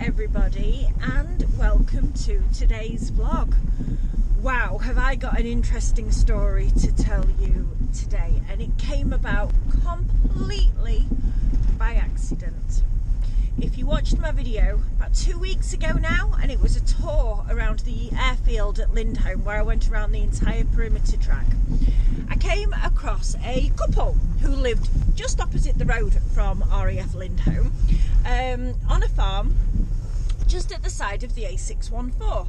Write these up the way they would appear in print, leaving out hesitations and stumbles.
everybody, and welcome to today's vlog. Wow, have I got an interesting story to tell you today, and it came about completely by accident. If you watched my video about 2 weeks ago now, and it was a tour around the airfield at Lindhome where I went around the entire perimeter track, I came across a couple who lived just opposite the road from RAF Lindholme on a farm just at the side of the A614.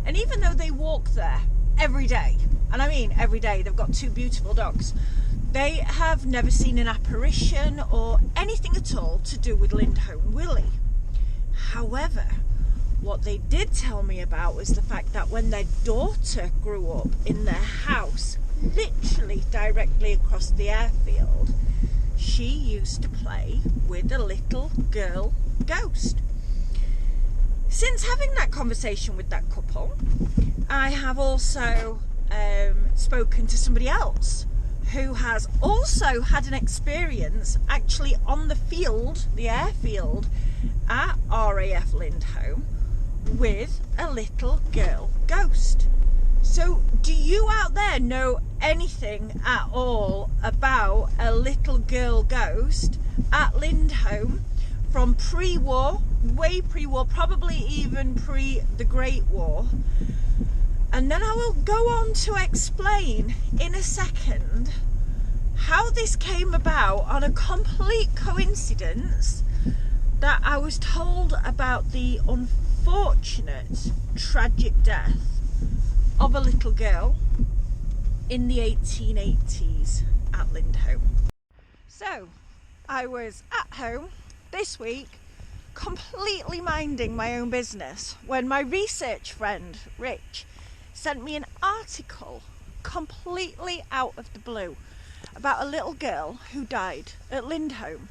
And even though they walk there every day, and I mean every day, they've got two beautiful dogs, they have never seen an apparition or anything at all to do with Lindholme Willy. However, what they did tell me about was the fact that when their daughter grew up in their house, literally directly across the airfield, she used to play with a little girl ghost. Since having that conversation with that couple, I have also spoken to somebody else who has also had an experience actually on the field, the airfield at RAF Lindholme, with a little girl ghost. So do you out there know anything at all about a little girl ghost at Lindhome from pre-war, way pre-war, probably even pre the Great War? And then I will go on to explain in a second how this came about on a complete coincidence that I was told about the unfortunate, tragic death of a little girl in the 1880s at Lindholme. So I was at home this week completely minding my own business when my research friend Rich sent me an article completely out of the blue about a little girl who died at Lindholme.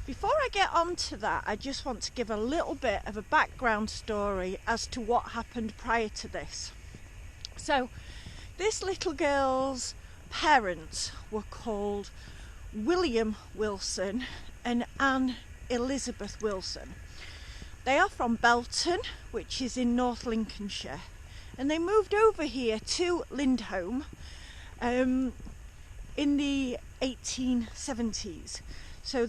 Before I get on to that, I just want to give a little bit of a background story as to what happened prior to this. So this little girl's parents were called William Wilson and Anne Elizabeth Wilson. They are from Belton, which is in North Lincolnshire, and they moved over here to Lindholme in the 1870s. So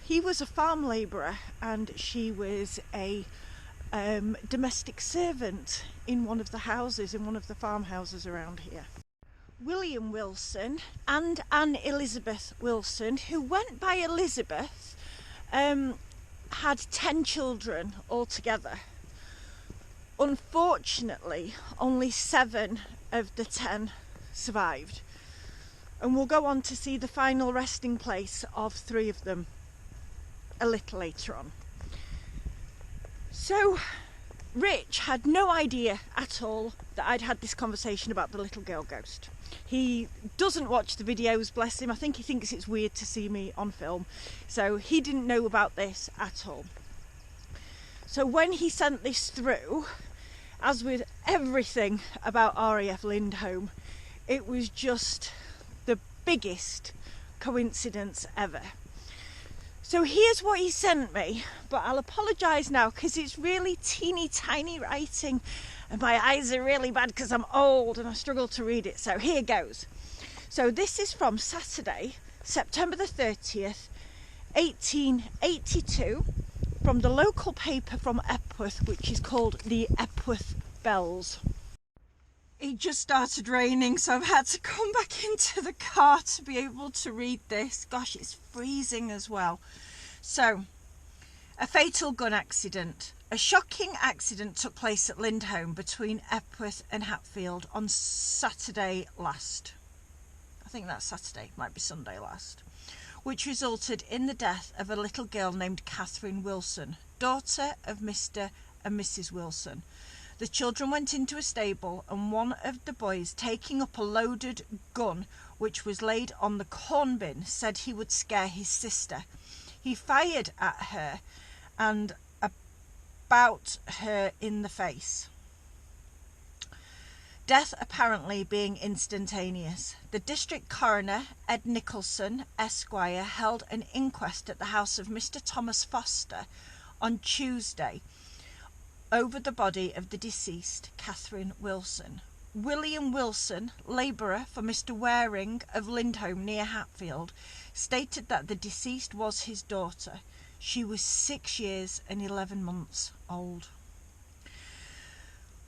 he was a farm labourer and she was a domestic servant in one of the houses, in one of the farmhouses around here. William Wilson and Anne Elizabeth Wilson, who went by Elizabeth, had 10 children altogether. Unfortunately, only 7 of the 10 survived. And we'll go on to see the final resting place of 3 of them a little later on. So Rich had no idea at all that I'd had this conversation about the little girl ghost. He doesn't watch the videos, bless him. I think he thinks it's weird to see me on film. So he didn't know about this at all. So when he sent this through, as with everything about RAF Lindholme, it was just the biggest coincidence ever. So here's what he sent me, but I'll apologise now because it's really teeny tiny writing and my eyes are really bad because I'm old and I struggle to read it. So here goes. So this is from Saturday, September the 30th, 1882, from the local paper from Epworth, which is called the Epworth Bells. It just started raining, so I've had to come back into the car to be able to read this. Gosh, it's freezing as well. So, a fatal gun accident. A shocking accident took place at Lindholme between Epworth and Hatfield on Saturday last. I think that's Saturday, might be Sunday last. Which resulted in the death of a little girl named Catherine Wilson, daughter of Mr. and Mrs. Wilson. The children went into a stable and one of the boys, taking up a loaded gun which was laid on the corn bin, said he would scare his sister. He fired at her and about her in the face. Death apparently being instantaneous. The district coroner, Ed Nicholson, Esquire, held an inquest at the house of Mr. Thomas Foster on Tuesday over the body of the deceased Catherine Wilson. William Wilson, labourer for Mr. Waring of Lindhome near Hatfield, stated that the deceased was his daughter. She was 6 years and 11 months old.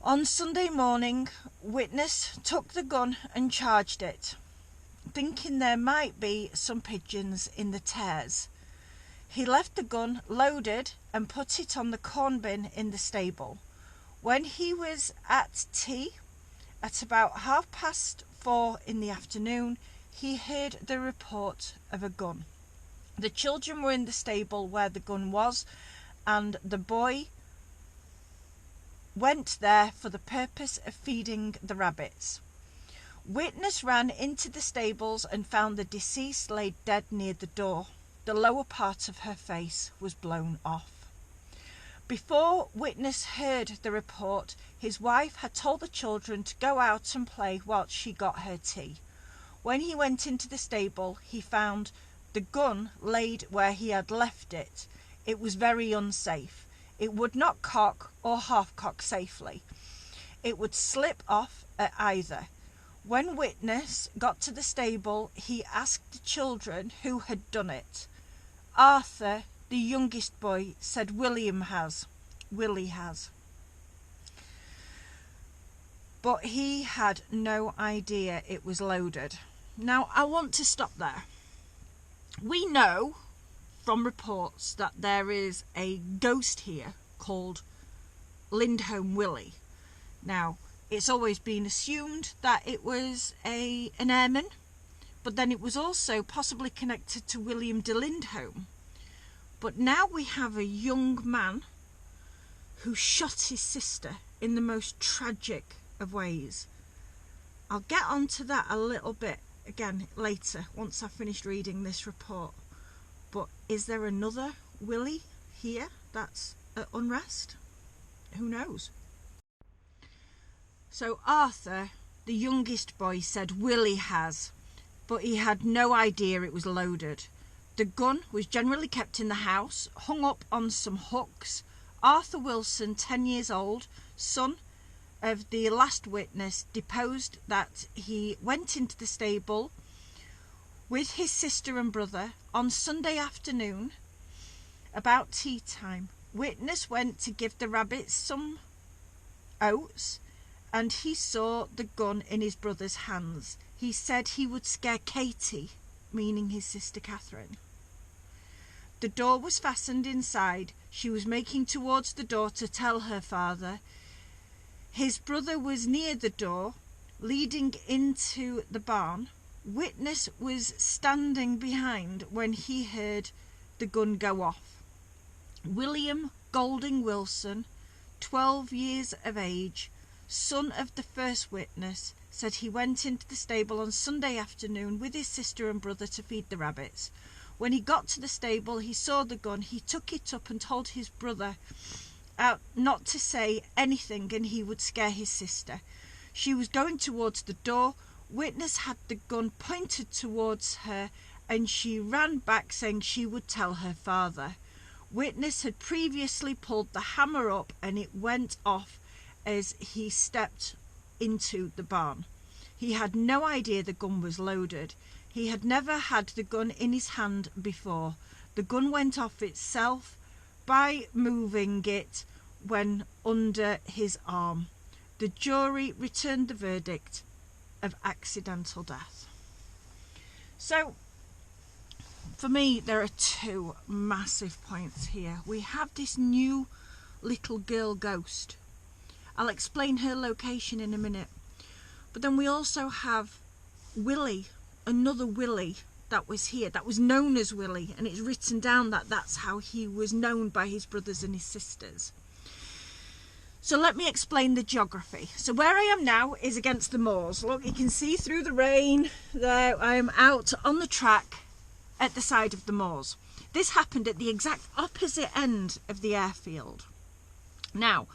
On Sunday morning, witness took the gun and charged it, thinking there might be some pigeons in the tares. He left the gun loaded and put it on the corn bin in the stable. When he was at tea at about 4:30 in the afternoon, he heard the report of a gun. The children were in the stable where the gun was, and the boy went there for the purpose of feeding the rabbits. Witness ran into the stables and found the deceased laid dead near the door. The lower part of her face was blown off. Before witness heard the report, his wife had told the children to go out and play whilst she got her tea. When he went into the stable, he found the gun laid where he had left it. It was very unsafe. It would not cock or half-cock safely. It would slip off at either. When witness got to the stable, he asked the children who had done it. Arthur, the youngest boy, said Willie has. But he had no idea it was loaded. Now, I want to stop there. We know from reports that there is a ghost here called Lindholme Willy. Now, it's always been assumed that it was an airman, but then it was also possibly connected to William de Lindhome. But now we have a young man who shot his sister in the most tragic of ways. I'll get onto that a little bit again later once I've finished reading this report. But is there another Willie here that's at unrest? Who knows? So Arthur, the youngest boy, said Willie has, but he had no idea it was loaded. The gun was generally kept in the house, hung up on some hooks. Arthur Wilson, 10 years old, son of the last witness, deposed that he went into the stable with his sister and brother on Sunday afternoon about tea time. Witness went to give the rabbits some oats and he saw the gun in his brother's hands. He said he would scare Katie, meaning his sister Catherine. The door was fastened inside. She was making towards the door to tell her father. His brother was near the door leading into the barn. Witness was standing behind when he heard the gun go off. William Golding Wilson, 12 years of age, son of the first witness, said he went into the stable on Sunday afternoon with his sister and brother to feed the rabbits. When he got to the stable, he saw the gun. He took it up and told his brother not to say anything and he would scare his sister. She was going towards the door. Witness had the gun pointed towards her and she ran back saying she would tell her father. Witness had previously pulled the hammer up and it went off as he stepped into the barn. He had no idea the gun was loaded. He had never had the gun in his hand before. The gun went off itself by moving it when under his arm. The jury returned the verdict of accidental death. So, for me, there are two massive points here. We have this new little girl ghost. I'll explain her location in a minute. But then we also have Willie, another Willie that was here, that was known as Willie, and it's written down that that's how he was known by his brothers and his sisters. So let me explain the geography. So where I am now is against the moors. Look, you can see through the rain there. I am out on the track at the side of the moors. This happened at the exact opposite end of the airfield. Now,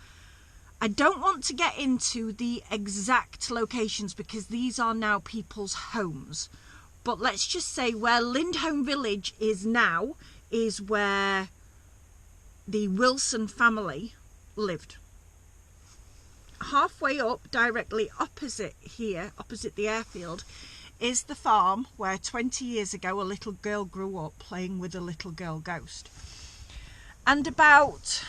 I don't want to get into the exact locations because these are now people's homes. But let's just say where Lindhome village is now is where the Wilson family lived. Halfway up, directly opposite here, opposite the airfield, is the farm where 20 years ago a little girl grew up playing with a little girl ghost. And about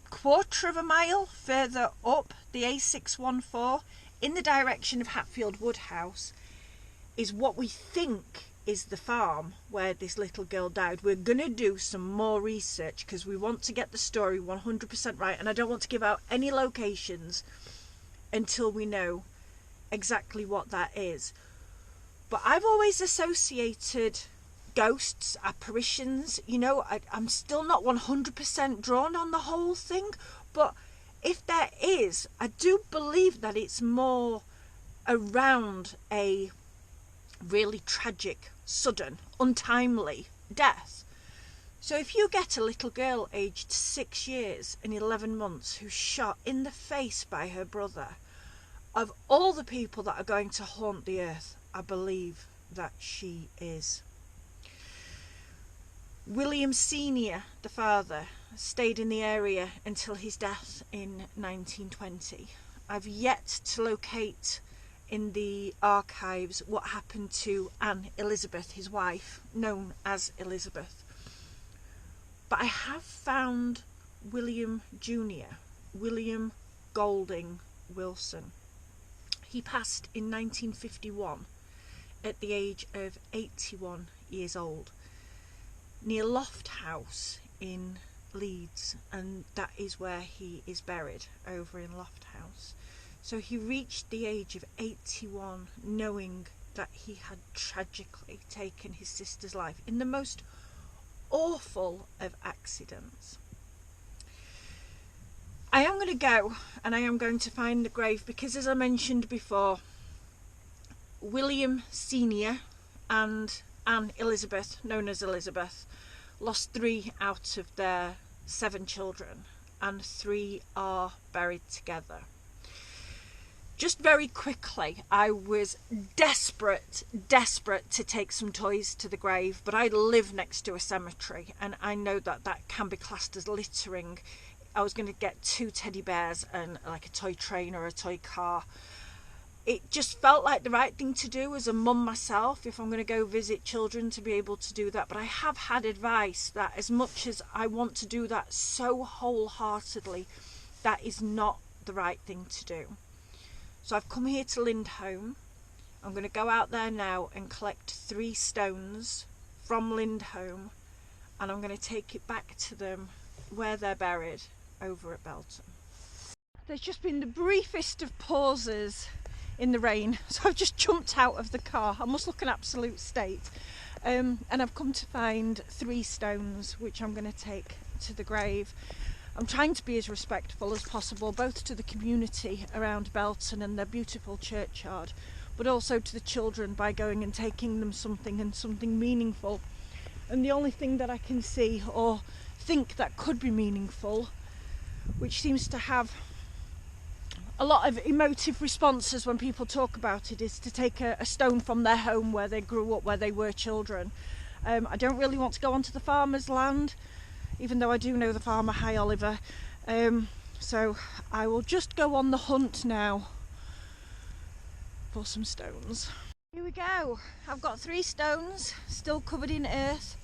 quarter of a mile further up the A614 in the direction of Hatfield Woodhouse is what we think is the farm where this little girl died. We're going to do some more research because we want to get the story 100% right, and I don't want to give out any locations until we know exactly what that is. But I've always associated ghosts, apparitions, you know, I'm still not 100% drawn on the whole thing, but if there is, I do believe that it's more around a really tragic, sudden, untimely death. So if you get a little girl aged 6 years and 11 months who's shot in the face by her brother, of all the people that are going to haunt the earth, I believe that she is. William Senior, the father, stayed in the area until his death in 1920. I've yet to locate in the archives what happened to Anne Elizabeth, his wife, known as Elizabeth. But I have found William Jr., William Golding Wilson. He passed in 1951 at the age of 81 years old near Loft House in Leeds, and that is where he is buried, over in Loft House. So he reached the age of 81 knowing that he had tragically taken his sister's life in the most awful of accidents. I am going to go and I am going to find the grave because, as I mentioned before, William Senior and Anne Elizabeth, known as Elizabeth, lost 3 out of their 7 children, and 3 are buried together. Just very quickly, I was desperate to take some toys to the grave, but I live next to a cemetery and I know that that can be classed as littering. I was going to get 2 teddy bears and like a toy train or a toy car. It just felt like the right thing to do as a mum myself, if I'm going to go visit children, to be able to do that. But I have had advice that as much as I want to do that so wholeheartedly, that is not the right thing to do. So I've come here to Lindhome. I'm going to go out there now and collect 3 stones from Lindhome, and I'm going to take it back to them where they're buried over at Belton. There's just been the briefest of pauses in the rain, so I've just jumped out of the car. I must look an absolute state, and I've come to find 3 stones which I'm going to take to the grave. I'm trying to be as respectful as possible, both to the community around Belton and their beautiful churchyard, but also to the children by going and taking them something meaningful. And the only thing that I can see or think that could be meaningful, which seems to have a lot of emotive responses when people talk about it, is to take a stone from their home where they grew up, where they were children. I don't really want to go onto the farmer's land, even though I do know the farmer. Hi Oliver. So I will just go on the hunt now for some stones. Here we go. I've got 3 stones still covered in earth.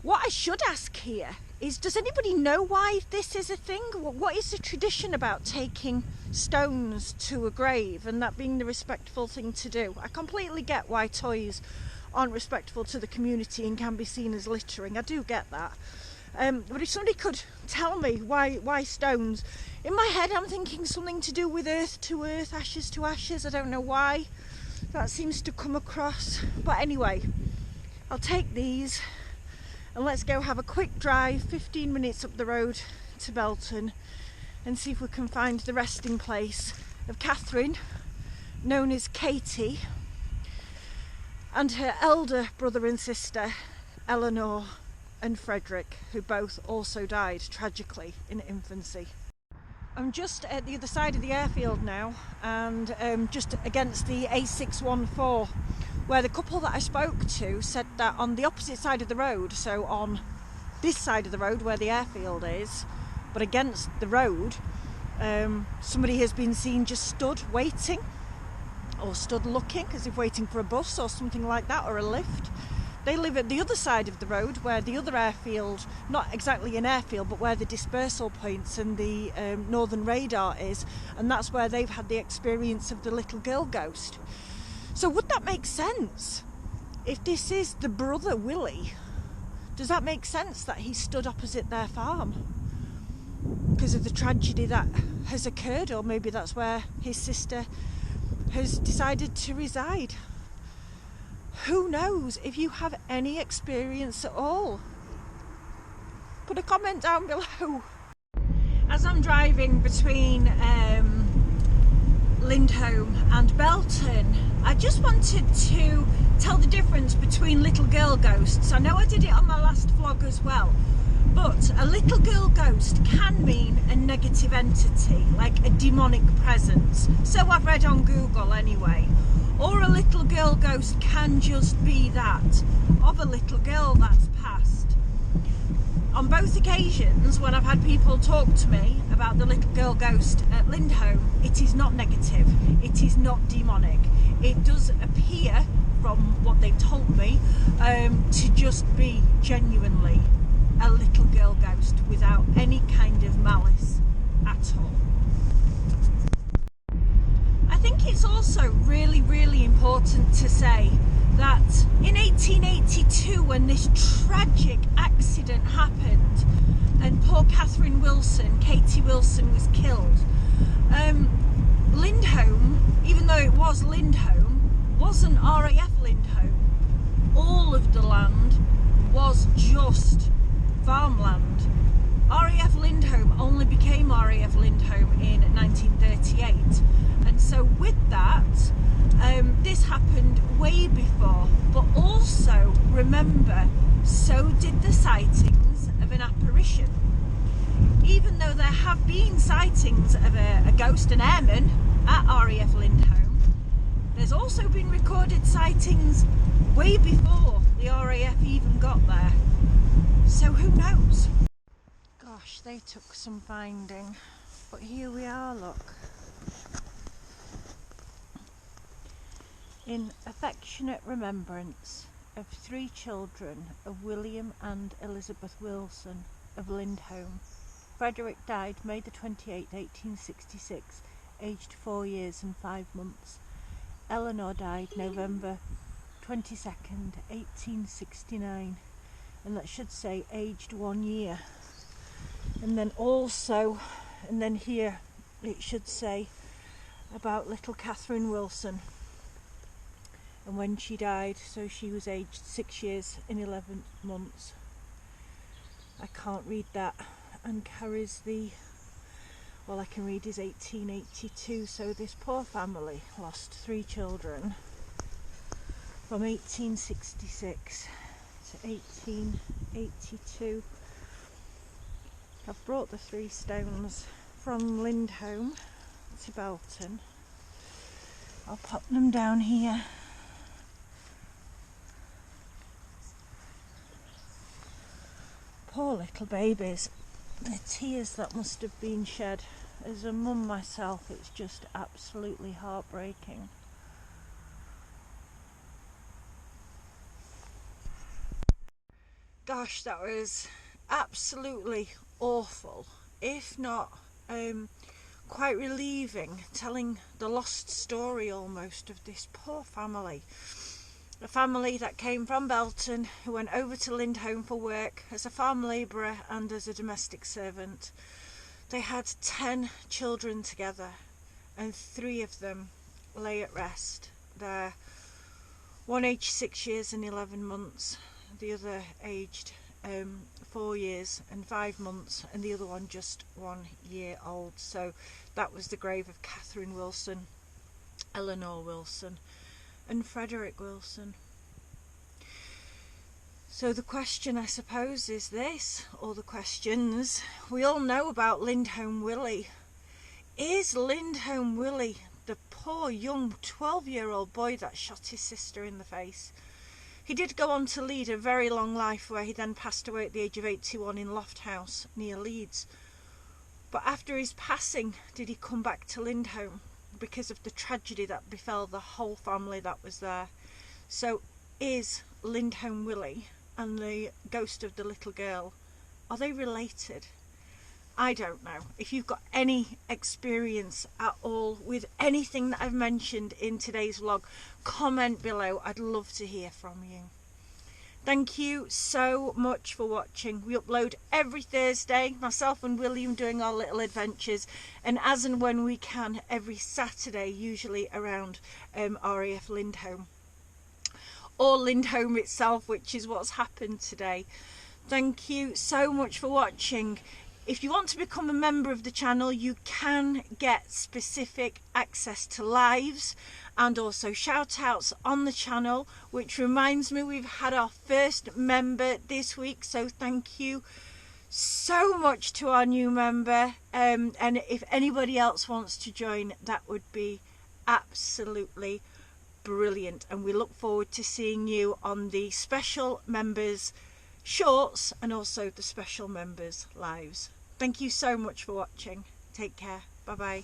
What I should ask here is, does anybody know why this is a thing? What is the tradition about taking stones to a grave and that being the respectful thing to do? I completely get why toys aren't respectful to the community and can be seen as littering. I do get that. But if somebody could tell me why stones, in my head I'm thinking something to do with earth to earth, ashes to ashes. I don't know why that seems to come across. But anyway, I'll take these and let's go have a quick drive, 15 minutes up the road to Belton, and see if we can find the resting place of Catherine, known as Katie, and her elder brother and sister, Eleanor and Frederick, who both also died tragically in infancy. I'm just at the other side of the airfield now, and just against the A614, where the couple that I spoke to said that on the opposite side of the road, so on this side of the road where the airfield is, but against the road, somebody has been seen just stood waiting, or stood looking as if waiting for a bus or something like that, or a lift. They live at the other side of the road where the other airfield, not exactly an airfield, but where the dispersal points and the northern radar is, and that's where they've had the experience of the little girl ghost. So would that make sense? If this is the brother Willie, does that make sense that he stood opposite their farm because of the tragedy that has occurred? Or maybe that's where his sister has decided to reside. Who knows? If you have any experience at all, put a comment down below. As I'm driving between Lindhome and Belton, I just wanted to tell the difference between little girl ghosts. I know I did it on my last vlog as well, but a little girl ghost can mean a negative entity, like a demonic presence. So I've read on Google anyway. Or a little girl ghost can just be that, of a little girl that's passed. On both occasions, when I've had people talk to me about the little girl ghost at Lindhome, it is not negative, it is not demonic. It does appear, from what they've told me, to just be genuinely a little girl ghost without any kind of malice at all. I think it's also really, really important to say that in 1882, when this tragic accident happened and poor Catherine Wilson, Katie Wilson, was killed, Lindhome, even though it was Lindhome, wasn't RAF Lindholme. All of the land was just farmland. RAF Lindholme only became RAF Lindholme in 1938, and so with that, this happened way before. But also remember, so did the sightings of an apparition. Even though there have been sightings of a ghost and airman at RAF Lindholme, there's also been recorded sightings way before the RAF even got there. So who knows? Gosh, they took some finding, but here we are, look. In affectionate remembrance of 3 children of William and Elizabeth Wilson of Lindhome, Frederick died May the 28th, 1866, aged 4 years and 5 months. Eleanor died November 22nd, 1869, and that should say aged 1 year. And then also, and then here it should say about little Catherine Wilson and when she died, so she was aged 6 years and 11 months. I can't read that, and carries the, all I can read is 1882, so this poor family lost 3 children from 1866 to 1882. I've brought the 3 stones from Lindhome to Belton. I'll pop them down here. Poor little babies. The tears that must have been shed. As a mum myself, it's just absolutely heartbreaking. Gosh, that was absolutely awful, if not quite relieving, telling the lost story almost of this poor family. A family that came from Belton, who went over to Lindhome for work as a farm labourer and as a domestic servant. They had 10 children together, and 3 of them lay at rest. They're one aged 6 years and 11 months, the other aged 4 years and 5 months, and the other one just 1 year old. So that was the grave of Catherine Wilson, Eleanor Wilson and Frederick Wilson. So the question, I suppose, is this, or the questions we all know about Lindholme Willy. Is Lindholme Willy the poor young 12-year-old boy that shot his sister in the face? He did go on to lead a very long life, where he then passed away at the age of 81 in Lofthouse near Leeds. But after his passing, did he come back to Lindhome because of the tragedy that befell the whole family that was there. So is Lindholme Willy and the ghost of the little girl, are they related? I don't know. If you've got any experience at all with anything that I've mentioned in today's vlog, comment below. I'd love to hear from you. Thank you so much for watching. We upload every Thursday, myself and William doing our little adventures, and as and when we can, every Saturday, usually around RAF Lindholme. Or Lindhome itself, which is what's happened today. Thank you so much for watching. If you want to become a member of the channel, you can get specific access to lives and also shout outs on the channel, which reminds me we've had our first member this week, so thank you so much to our new member, and if anybody else wants to join, that would be absolutely brilliant, and we look forward to seeing you on the special members shorts and also the special members lives. Thank you so much for watching. Take care. Bye bye.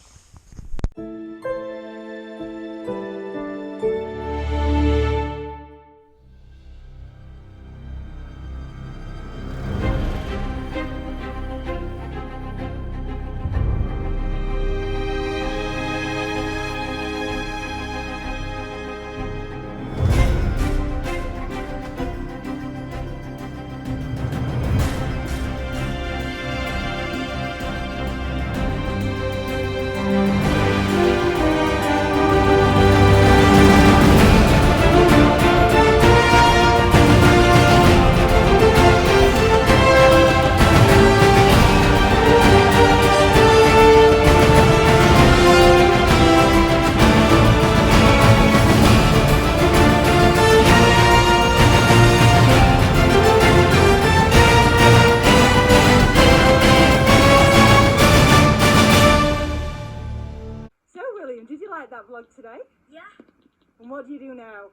Did you like that vlog today? Yeah. And what do you do now?